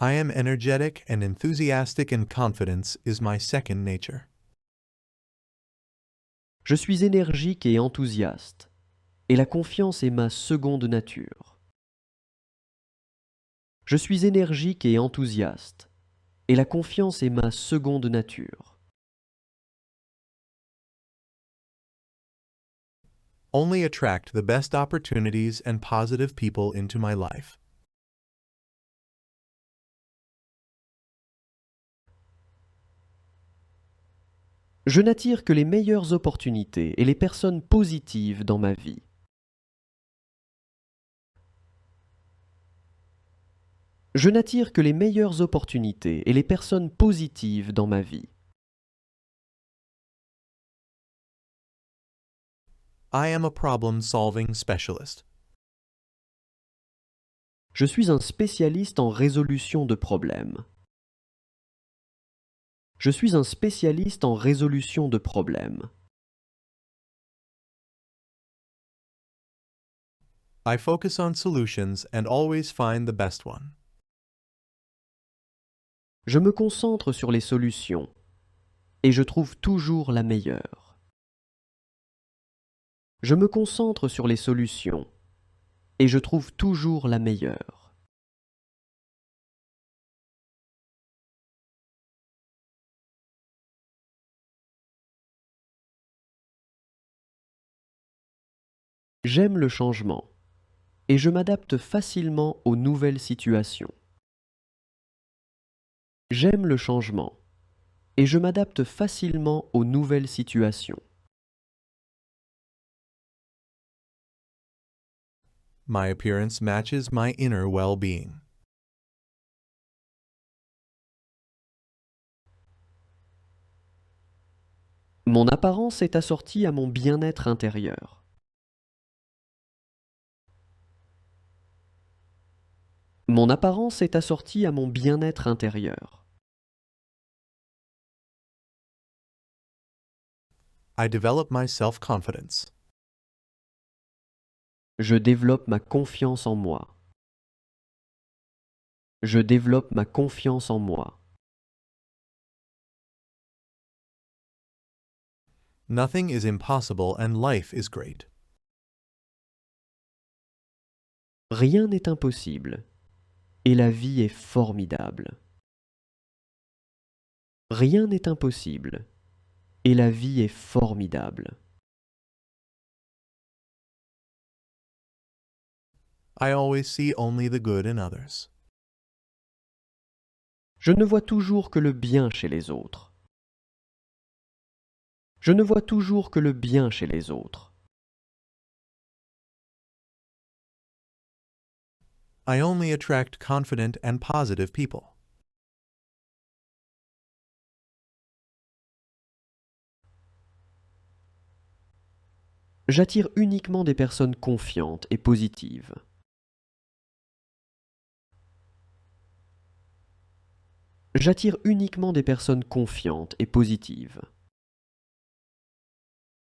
I am energetic and enthusiastic, and confidence is my second nature. Je suis énergique et enthousiaste, et la confiance est ma seconde nature. Je suis énergique et enthousiaste, et la confiance est ma seconde nature. Only attract the best opportunities and positive people into my life. Je n'attire que les meilleures opportunités et les personnes positives dans ma vie. Je n'attire que les meilleures opportunités et les personnes positives dans ma vie. I am a problem-solving specialist. Je suis un spécialiste en résolution de problèmes. Je suis un spécialiste en résolution de problèmes. I focus on solutions and always find the best one. Je me concentre sur les solutions et je trouve toujours la meilleure. Je me concentre sur les solutions et je trouve toujours la meilleure. J'aime le changement et je m'adapte facilement aux nouvelles situations. J'aime le changement et je m'adapte facilement aux nouvelles situations. My appearance matches my inner well-being. Mon apparence est assortie à mon bien-être intérieur. Mon apparence est assortie à mon bien-être intérieur. I develop my self-confidence. Je développe ma confiance en moi. Je développe ma confiance en moi. Nothing is impossible and life is great. Rien n'est impossible et la vie est formidable. Rien n'est impossible et la vie est formidable. I always see only the good in others. Je ne vois toujours que le bien chez les autres. Je ne vois toujours que le bien chez les autres. I only attract confident and positive people. J'attire uniquement des personnes confiantes et positives. J'attire uniquement des personnes confiantes et positives.